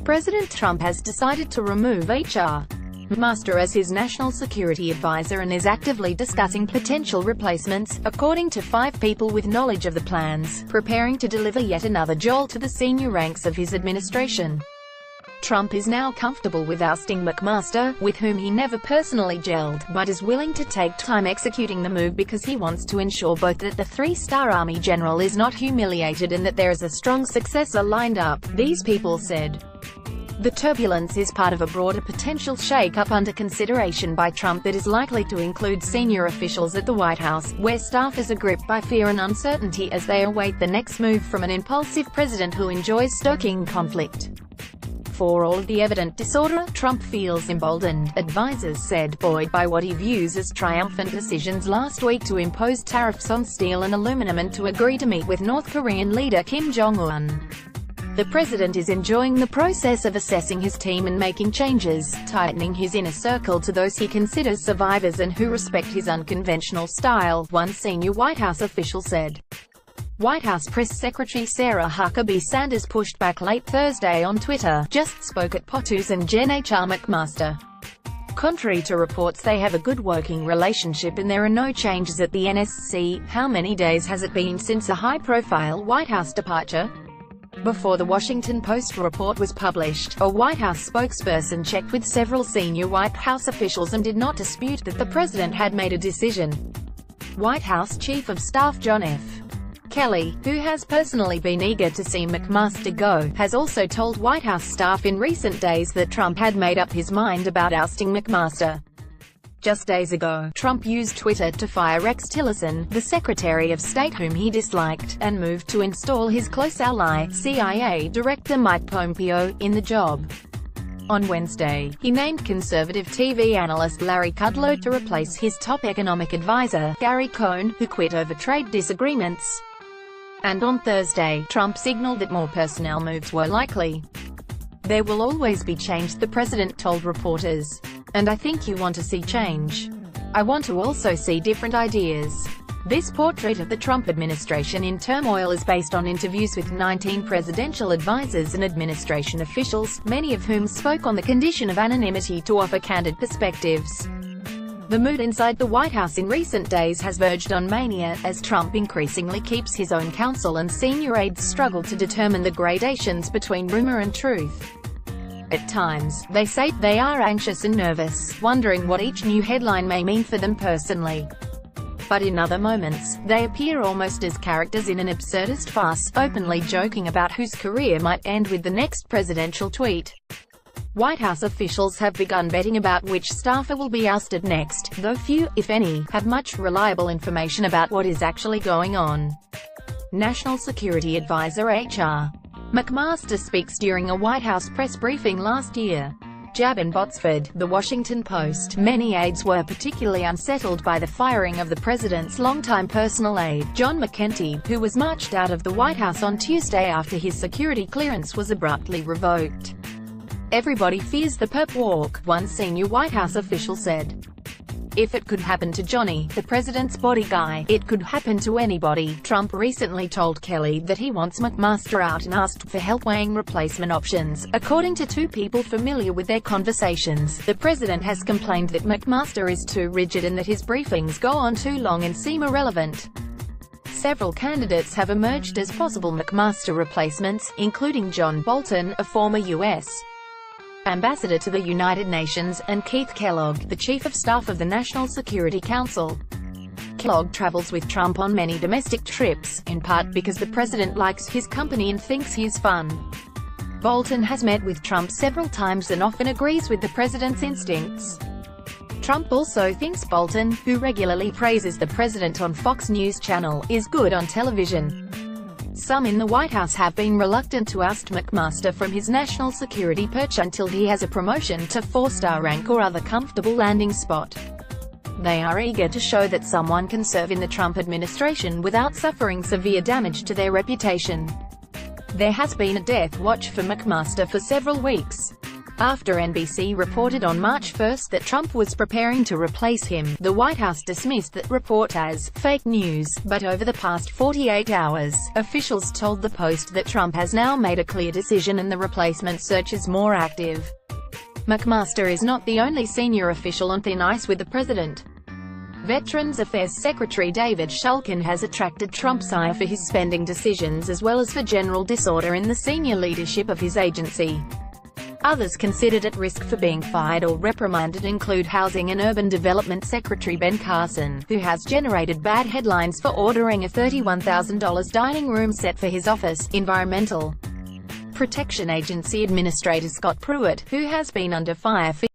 President Trump has decided to remove H.R. McMaster as his national security advisor and is actively discussing potential replacements, according to 5 people with knowledge of the plans, preparing to deliver yet another jolt to the senior ranks of his administration. Trump is now comfortable with ousting McMaster, with whom he never personally gelled, but is willing to take time executing the move because he wants to ensure both that the 3-star Army general is not humiliated and that there is a strong successor lined up, these people said. The turbulence is part of a broader potential shake-up under consideration by Trump that is likely to include senior officials at the White House, where staffers are gripped by fear and uncertainty as they await the next move from an impulsive president who enjoys stoking conflict. For all of the evident disorder, Trump feels emboldened, advisors said, buoyed by what he views as triumphant decisions last week to impose tariffs on steel and aluminum and to agree to meet with North Korean leader Kim Jong-un. The president is enjoying the process of assessing his team and making changes, tightening his inner circle to those he considers survivors and who respect his unconventional style, one senior White House official said. White House Press Secretary Sarah Huckabee Sanders pushed back late Thursday on Twitter, just spoke at POTUS and Jen H.R. McMaster. Contrary to reports they have a good working relationship and there are no changes at the NSC. How many days has it been since a high-profile White House departure? Before the Washington Post report was published, a White House spokesperson checked with several senior White House officials and did not dispute that the president had made a decision. White House Chief of Staff John F. Kelly, who has personally been eager to see McMaster go, has also told White House staff in recent days that Trump had made up his mind about ousting McMaster. Just days ago, Trump used Twitter to fire Rex Tillerson, the Secretary of State whom he disliked, and moved to install his close ally, CIA Director Mike Pompeo, in the job. On Wednesday, he named conservative TV analyst Larry Kudlow to replace his top economic advisor, Gary Cohn, who quit over trade disagreements. And on Thursday, Trump signaled that more personnel moves were likely. There will always be change, the president told reporters. And I think you want to see change. I want to also see different ideas. This portrait of the Trump administration in turmoil is based on interviews with 19 presidential advisors and administration officials, many of whom spoke on the condition of anonymity to offer candid perspectives. The mood inside the White House in recent days has verged on mania, as Trump increasingly keeps his own counsel and senior aides struggle to determine the gradations between rumor and truth. At times, they say, they are anxious and nervous, wondering what each new headline may mean for them personally. But in other moments, they appear almost as characters in an absurdist farce, openly joking about whose career might end with the next presidential tweet. White House officials have begun betting about which staffer will be ousted next, though few, if any, have much reliable information about what is actually going on. National Security Advisor H.R. McMaster speaks during a White House press briefing last year. Jabin Botsford, The Washington Post. Many aides were particularly unsettled by the firing of the president's longtime personal aide, John McEntee, who was marched out of the White House on Tuesday after his security clearance was abruptly revoked. Everybody fears the perp walk, one senior White House official said. If it could happen to Johnny, the president's body guy, it could happen to anybody. Trump recently told Kelly that he wants McMaster out and asked for help weighing replacement options. According to 2 people familiar with their conversations, the president has complained that McMaster is too rigid and that his briefings go on too long and seem irrelevant. Several candidates have emerged as possible McMaster replacements, including John Bolton, a former U.S. ambassador to the United Nations, and Keith Kellogg, the chief of staff of the National Security Council. Kellogg travels with Trump on many domestic trips, in part because the president likes his company and thinks he is fun. Bolton has met with Trump several times and often agrees with the president's instincts. Trump also thinks Bolton, who regularly praises the president on Fox News Channel, is good on television. Some in the White House have been reluctant to oust McMaster from his national security perch until he has a promotion to 4-star rank or other comfortable landing spot. They are eager to show that someone can serve in the Trump administration without suffering severe damage to their reputation. There has been a death watch for McMaster for several weeks. After NBC reported on March 1 that Trump was preparing to replace him, the White House dismissed that report as fake news, but over the past 48 hours, officials told the Post that Trump has now made a clear decision and the replacement search is more active. McMaster is not the only senior official on thin ice with the president. Veterans Affairs Secretary David Shulkin has attracted Trump's ire for his spending decisions as well as for general disorder in the senior leadership of his agency. Others considered at risk for being fired or reprimanded include Housing and Urban Development Secretary Ben Carson, who has generated bad headlines for ordering a $31,000 dining room set for his office, Environmental Protection Agency Administrator Scott Pruitt, who has been under fire for